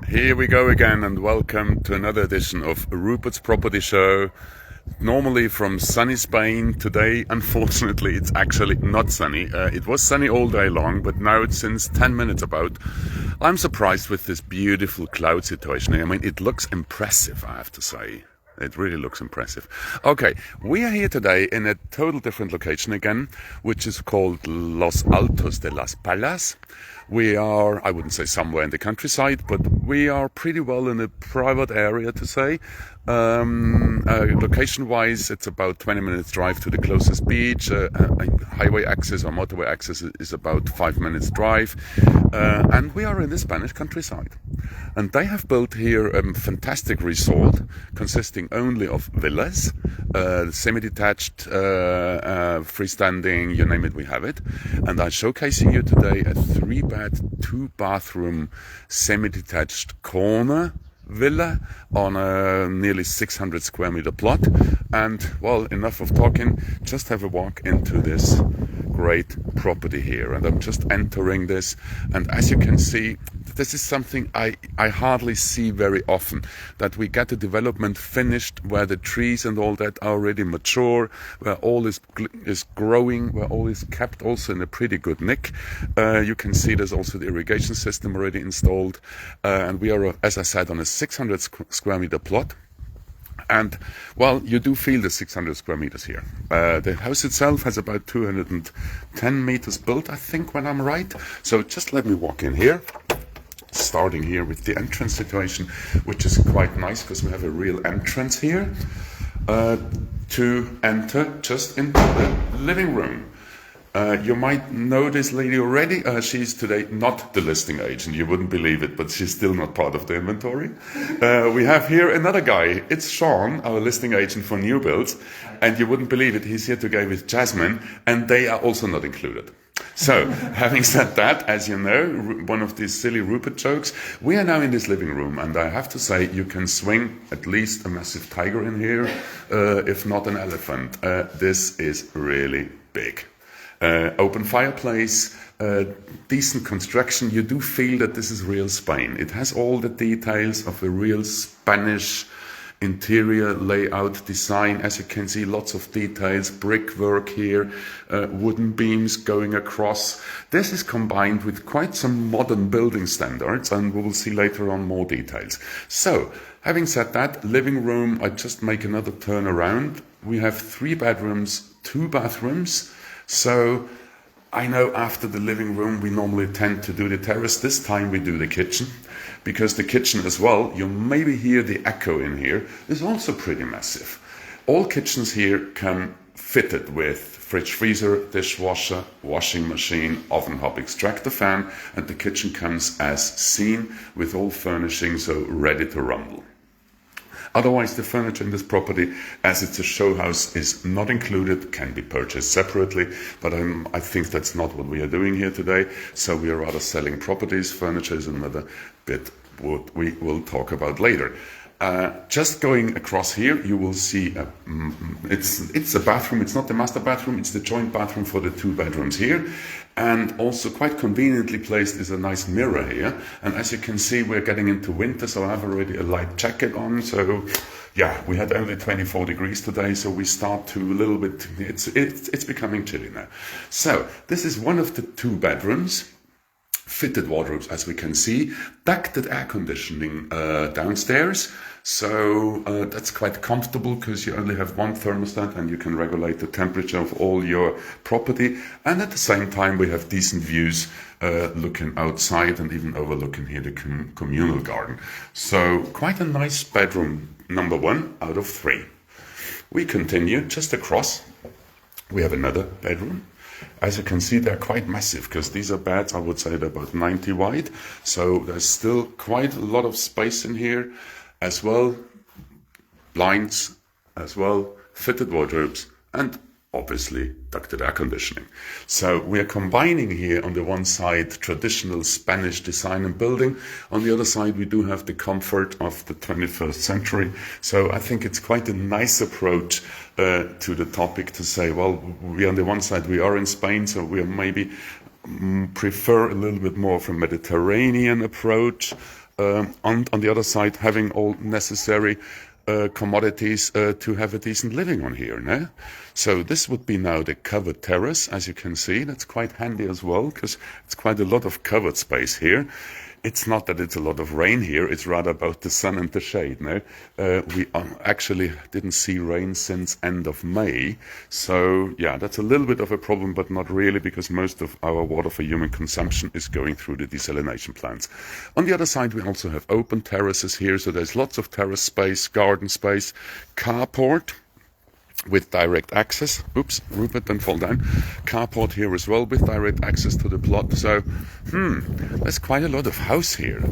Here we go again, and welcome to another edition of Rupert'S Property Show. Normally from sunny Spain. Today, unfortunately, it's actually not sunny. It was sunny all day long, but now it's since 10 minutes about. I'm surprised with this beautiful cloud situation. I mean, it looks impressive, I have to say. It really looks impressive. Okay, we are here today in a total different location again, which is called Los Altos de las Palas. We are, I wouldn't say somewhere in the countryside, but we are pretty well in a private area to say. Location-wise, it's about 20 minutes drive to the closest beach. Highway access or motorway access is about 5 minutes drive. And we are in the Spanish countryside. And they have built here a fantastic resort consisting only of villas, semi-detached, freestanding, you name it, we have it. And I'm showcasing you today a 3-bed, 2-bathroom, semi-detached corner villa on a nearly 600 square meter plot. And well, enough of talking, just have a walk into this great property here. And I'm just entering this, and as you can see, this is something I hardly see very often, that we get a development finished where the trees and all that are already mature, where all is growing, where all is kept also in a pretty good nick. You can see there's also the irrigation system already installed, and we are, as I said, on a 600 square meter plot. And, well, you do feel the 600 square meters here. The house itself has about 210 meters built, I think, when I'm right. So just let me walk in here. Starting here with the entrance situation, which is quite nice because we have a real entrance here to enter just into the living room. You might know this lady already. She's today not the listing agent. You wouldn't believe it, but she's still not part of the inventory. We have here another guy. It's Sean, our listing agent for new builds. And you wouldn't believe it, he's here today with Jasmine, and they are also not included. So, having said that, as you know, one of these silly Rupert jokes, we are now in this living room, and I have to say, you can swing at least a massive tiger in here, if not an elephant. This is really big. Open fireplace, decent construction. You do feel that this is real Spain. It has all the details of a real Spanish interior layout design. As you can see, lots of details, brickwork here, wooden beams going across. This is combined with quite some modern building standards, and we will see later on more details. So, having said that, living room, I just make another turn around. We have 3 bedrooms, 2 bathrooms. So, I know after the living room we normally tend to do the terrace. This time we do the kitchen, because the kitchen as well, you maybe hear the echo in here, is also pretty massive. All kitchens here come fitted with fridge freezer, dishwasher, washing machine, oven hob extractor fan, and the kitchen comes as seen with all furnishing, so ready to rumble. Otherwise, the furniture in this property, as it's a show house, is not included, can be purchased separately, but I think that's not what we are doing here today. So we are rather selling properties. Furniture is another bit what we will talk about later. Just going across here, you will see it's a bathroom. It's not the master bathroom, it's the joint bathroom for the 2 bedrooms here. And also quite conveniently placed is a nice mirror here. And as you can see, we're getting into winter, so I have already a light jacket on. So yeah, we had only 24 degrees today, so we start to a little bit, it's becoming chilly now. So this is one of the 2 bedrooms. Fitted wardrobes, as we can see, ducted air conditioning downstairs, so that's quite comfortable because you only have one thermostat and you can regulate the temperature of all your property, and at the same time we have decent views looking outside and even overlooking here the communal garden. So quite a nice bedroom, number 1 out of 3. We continue just across. We have another bedroom. As you can see, they're quite massive because these are beds, I would say they're about 90 wide. So there's still quite a lot of space in here as well. Blinds as well, fitted wardrobes, and obviously ducted air conditioning. So we are combining here on the one side traditional Spanish design and building. On the other side we do have the comfort of the 21st century. So I think it's quite a nice approach to the topic to say, well, we on the one side we are in Spain, so we are maybe prefer a little bit more of a Mediterranean approach. on the other side, having all necessary commodities to have a decent living on here. No? So this would be now the covered terrace, as you can see. That's quite handy as well, because it's quite a lot of covered space here. It's not that it's a lot of rain here, it's rather about the sun and the shade. No? We actually didn't see rain since end of May. So yeah, that's a little bit of a problem, but not really, because most of our water for human consumption is going through the desalination plants. On the other side, we also have open terraces here. So there's lots of terrace space, garden space, carport with direct access. Oops, Rupert, don't fall down. Carport here as well with direct access to the plot. So, there's quite a lot of house here.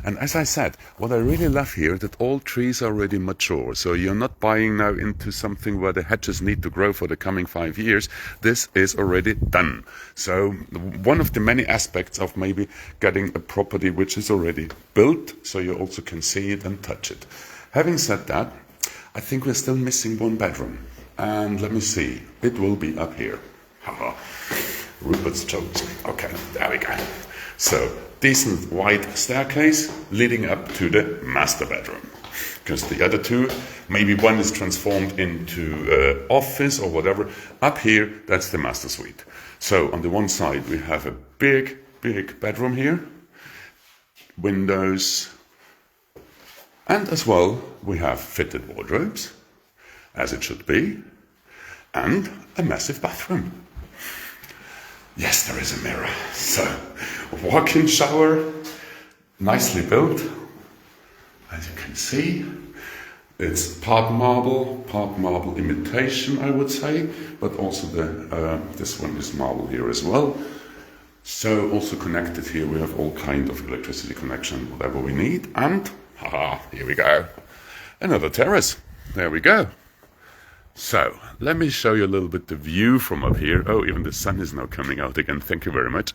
And as I said, what I really love here, that all trees are already mature. So you're not buying now into something where the hedges need to grow for the coming 5 years. This is already done. So one of the many aspects of maybe getting a property which is already built, so you also can see it and touch it. Having said that, I think we're still missing one bedroom. And let me see, it will be up here. Haha, Rupert'S chosen. Okay, there we go. So, decent wide staircase leading up to the master bedroom. Because the other two, maybe one is transformed into office or whatever. Up here, that's the master suite. So, on the one side, we have a big bedroom here. Windows. And as well, we have fitted wardrobes, as it should be, and a massive bathroom. Yes, there is a mirror. So, walk-in shower, nicely built. As you can see, it's part marble imitation, I would say, but also this one is marble here as well. So, also connected here, we have all kind of electricity connection, whatever we need. And, here we go. Another terrace. There we go. So, let me show you a little bit the view from up here. Oh, even the sun is now coming out again. Thank you very much.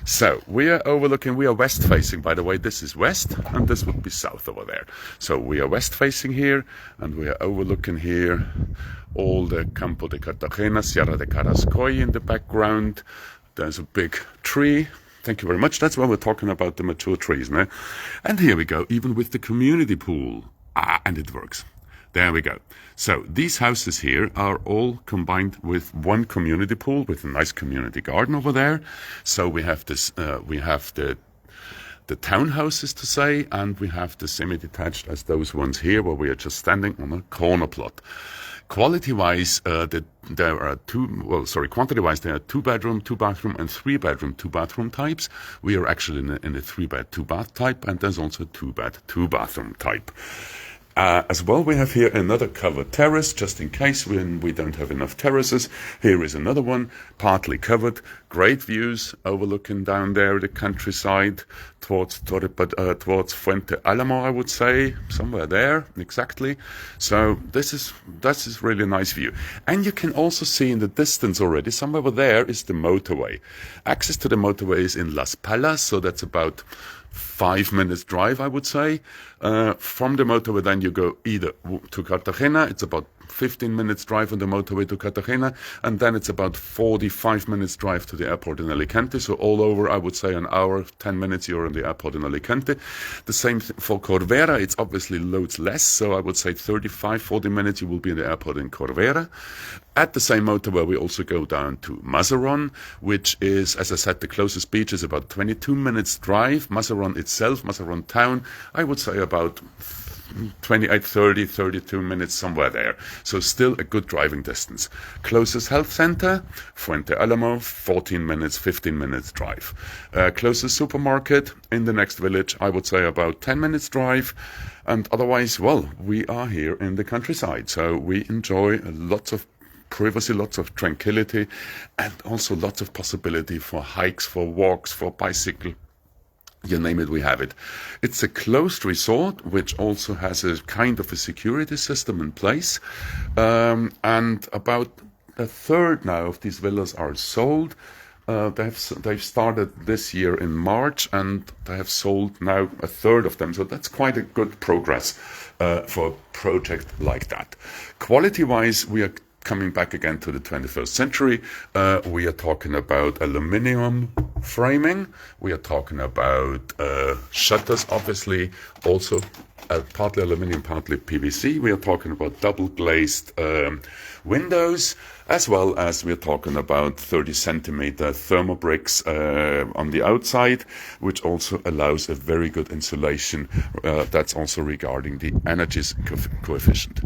So, we are west facing, by the way. This is west, and this would be south over there. So, we are west facing here, and we are overlooking here all the Campo de Cartagena, Sierra de Carrascoy in the background. There's a big tree. Thank you very much. That's why we're talking about the mature trees, no? And here we go, even with the community pool. And it works. There we go. So these houses here are all combined with one community pool with a nice community garden over there. So we have this, we have the townhouses to say, and we have the semi-detached as those ones here where we are just standing on a corner plot. Quality-wise, quantity-wise, there are 2-bedroom, 2-bathroom, and 3-bedroom, 2-bathroom types. We are actually in a 3-bed, 2-bath type, and there's also a 2-bed, 2-bathroom type. As well, we have here another covered terrace, just in case when we don't have enough terraces. Here is another one, partly covered. Great views overlooking down there the countryside towards Fuente Alamo, I would say, somewhere there, exactly. So this is really a nice view. And you can also see in the distance already, somewhere over there is the motorway. Access to the motorway is in Las Palmas, so that's about 5 minutes drive, I would say. From the motorway, then you go either to Cartagena. It's about 15 minutes drive on the motorway to Cartagena, and then it's about 45 minutes drive to the airport in Alicante. So all over, I would say an hour, 10 minutes, you're in the airport in Alicante. The same for Corbera. It's obviously loads less, so I would say 35, 40 minutes, you will be in the airport in Corbera. At the same motorway, we also go down to Mazaron, which is, as I said, the closest beach is about 22 minutes drive. Mazaron itself, Mazaron town, I would say about 28, 30, 32 minutes, somewhere there. So still a good driving distance. Closest health center, Fuente Alamo, 14 minutes, 15 minutes drive. Closest supermarket in the next village, I would say about 10 minutes drive. And otherwise, well, we are here in the countryside. So we enjoy lots of privacy, lots of tranquility, and also lots of possibility for hikes, for walks, for bicycle. You name it, we have it. It's a closed resort, which also has a kind of a security system in place. And about a third now of these villas are sold. They've started this year in March, and they have sold now a third of them. So that's quite a good progress for a project like that. Quality-wise, we are coming back again to the 21st century, we are talking about aluminium framing. We are talking about shutters, obviously, also partly aluminium, partly PVC. We are talking about double glazed windows, as well as we're talking about 30 centimeter thermobricks on the outside, which also allows a very good insulation. That's also regarding the energy coefficient.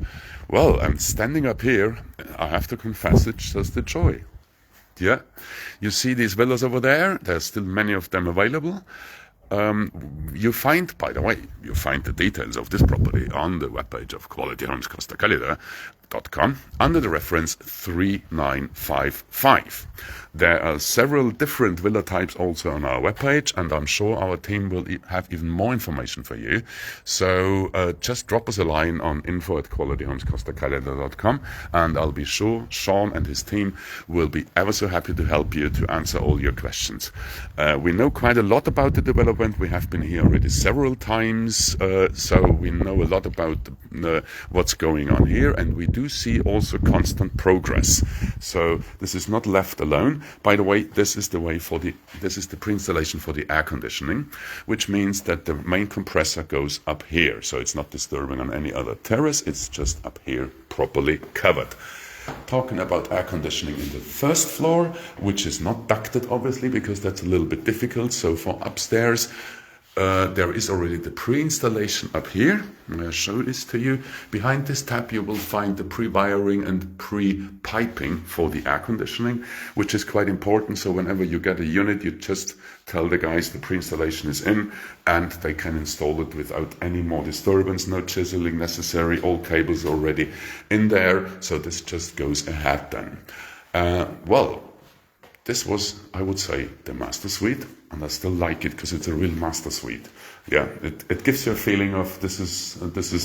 Well, I'm standing up here. I have to confess, it's just a joy. Yeah, you see these villas over there. There's still many of them available. You find, by the way, you find the details of this property on the webpage of qualityhomescostacalida.com under the reference 3955. There are several different villa types also on our webpage, and I'm sure our team will have even more information for you. So just drop us a line on info@qualityhomescostacalida.com, and I'll be sure Sean and his team will be ever so happy to help you to answer all your questions. We know quite a lot about the development. We have been here already several times, so we know a lot about what's going on here, and we do see also constant progress. So this is not left alone. By the way, this is the pre-installation for the air conditioning, which means that the main compressor goes up here, so it's not disturbing on any other terrace. It's just up here, properly covered. Talking about air conditioning in the first floor, which is not ducted, obviously, because that's a little bit difficult. So for upstairs, there is already the pre-installation up here. I'm going to show this to you. Behind this tab, you will find the pre-wiring and pre-piping for the air conditioning, which is quite important. So whenever you get a unit, you just tell the guys the pre-installation is in, and they can install it without any more disturbance, no chiseling necessary, all cables already in there. So this just goes ahead then. Well, this was, I would say, the master suite, and I still like it because it's a real master suite. Yeah, it gives you a feeling of this is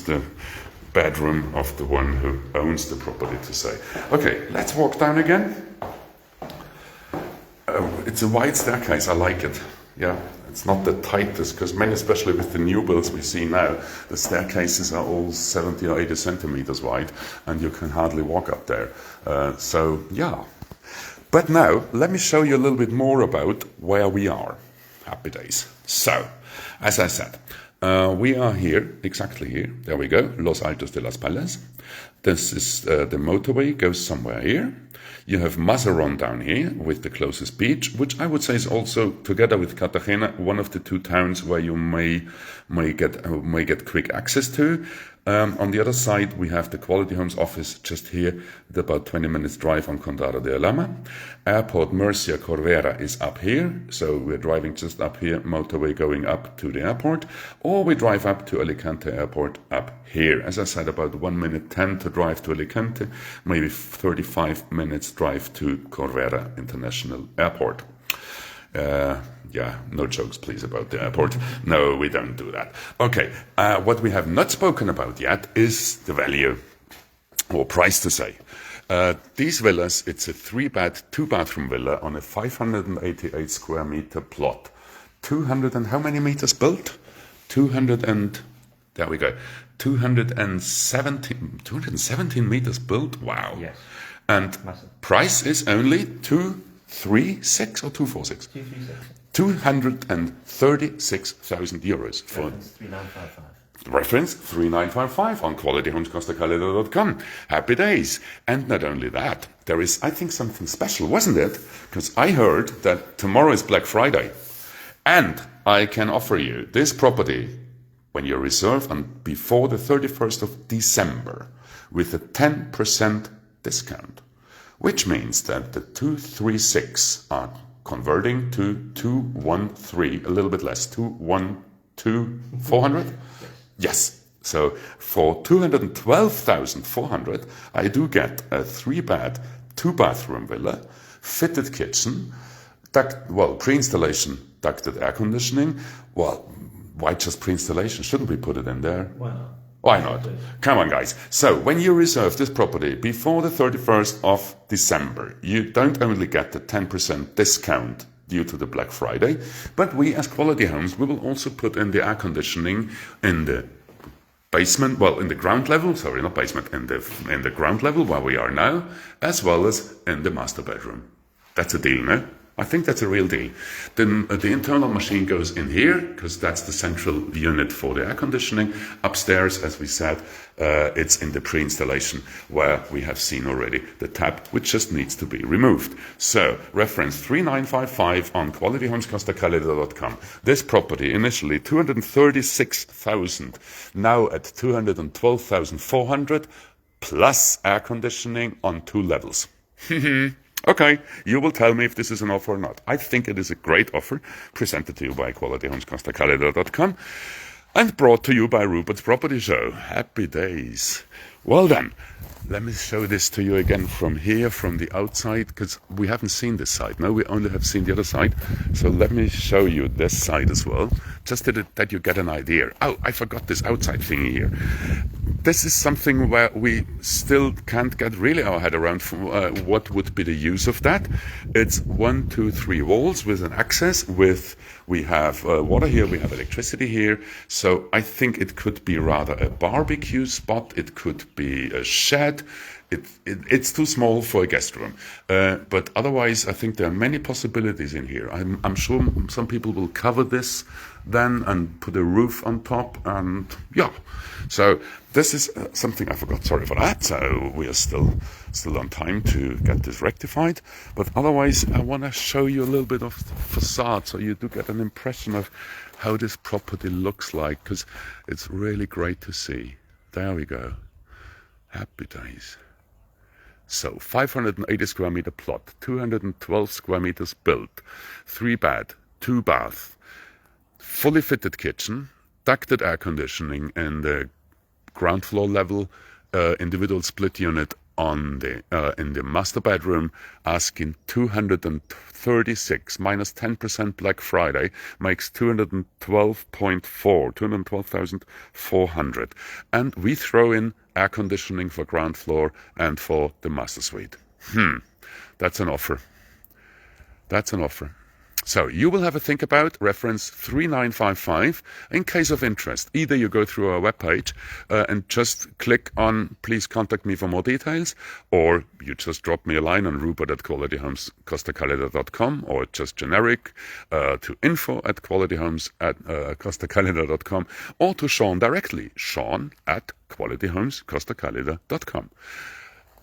the bedroom of the one who owns the property, to say. Okay, let's walk down again. It's a wide staircase. I like it. Yeah, it's not the tightest, because many, especially with the new builds we see now, the staircases are all 70 or 80 centimeters wide, and you can hardly walk up there. So yeah. But now, let me show you a little bit more about where we are. Happy days. So, as I said, we are here, exactly here. There we go, Los Altos de las Palmas. This is the motorway, goes somewhere here. You have Mazaron down here with the closest beach, which I would say is also, together with Cartagena, one of the two towns where you may get quick access to. On the other side, we have the Quality Homes office just here, with about 20 minutes drive on Condado de Alhama. Airport Murcia Corvera is up here, so we're driving just up here, motorway going up to the airport, or we drive up to Alicante Airport up here. As I said, about 1 minute 10 to drive to Alicante, maybe 35 minutes drive to Corvera International Airport. Yeah, no jokes, please, about the airport. No, we don't do that. Okay, what we have not spoken about yet is the value, or price to say. These villas, it's a 3-bed, 2-bathroom villa on a 588 square meter plot. 200 and how many meters built? 200 and, there we go, 217 meters built. Wow. Yes. And massive. Price is only 236 or 246? 236,000 euros for reference 3955. Reference 3955 on qualityhomescostacalida.com. Happy days. And not only that, there is, I think, something special, wasn't it? Because I heard that tomorrow is Black Friday, and I can offer you this property when you reserve and before the 31st of December with a 10% discount, which means that the 236 are converting to 213, a little bit less, 212,400? Yes. So for 212,400, I do get a 3-bed, 2-bathroom villa, fitted kitchen, pre-installation ducted air conditioning. Well, why just pre-installation? Shouldn't we put it in there? Why not? Come on, guys. So when you reserve this property before the 31st of December, you don't only get the 10% discount due to the Black Friday, but we as Quality Homes, we will also put in the air conditioning in the basement, well, in the ground level, sorry, not basement, in the ground level where we are now, as well as in the master bedroom. That's a deal, no? I think that's a real deal. Then the internal machine goes in here, because that's the central unit for the air conditioning. Upstairs, as we said, it's in the pre-installation, where we have seen already the tap, which just needs to be removed. So, reference 3955 on qualityhomescostacalida.com. This property, initially 236,000, now at 212,400, plus air conditioning on 2 levels. Okay, you will tell me if this is an offer or not. I think it is a great offer, presented to you by qualityhomescostacalida.com and brought to you by Rupert'S Property Show. Happy days. Well then, let me show this to you again from here, from the outside, because we haven't seen this side. No, we only have seen the other side. So let me show you this side as well, just that you get an idea. Oh, I forgot this outside thingy here. This is something where we still can't get really our head around what would be the use of that. It's 1, 2, 3 walls with an access we have water here, we have electricity here. So I think it could be rather a barbecue spot. It could be a shed. It's too small for a guest room. But otherwise, I think there are many possibilities in here. I'm sure some people will cover this then and put a roof on top, and yeah. So this is something I forgot, sorry for that. So we are still on time to get this rectified. But otherwise, I want to show you a little bit of the facade, so you do get an impression of how this property looks like, because it's really great to see. There we go. Happy days. So 580 square meter plot, 212 square meters built, 3 bed, 2 bath, fully fitted kitchen, ducted air conditioning in the ground floor level, individual split unit on the in the master bedroom, asking 236 minus 10% Black Friday makes 212,400, and we throw in air conditioning for ground floor and for the master suite. That's an offer. That's an offer. So you will have a think about, reference 3955. In case of interest, either you go through our webpage and just click on please contact me for more details, or you just drop me a line on Rupert@qualityhomescostacalida.com, or just generic to info@qualityhomes@costacalida.com, or to Sean directly, Sean@qualityhomescostacalida.com.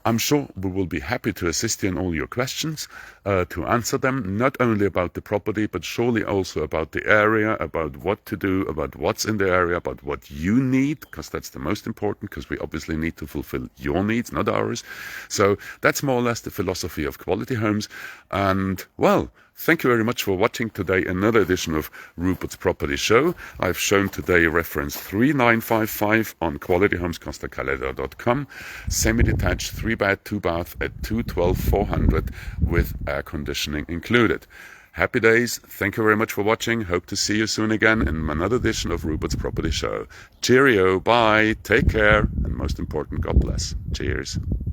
I'm sure we will be happy to assist you in all your questions, to answer them, not only about the property, but surely also about the area, about what to do, about what's in the area, about what you need, because that's the most important, because we obviously need to fulfill your needs, not ours. So that's more or less the philosophy of Quality Homes. And, well, thank you very much for watching today another edition of Rupert's Property Show. I've shown today reference 3955 on qualityhomescostacalida.com. Semi-detached 3-bed, 2-bath at 212,400 with air conditioning included. Happy days. Thank you very much for watching. Hope to see you soon again in another edition of Rupert's Property Show. Cheerio. Bye. Take care. And most important, God bless. Cheers.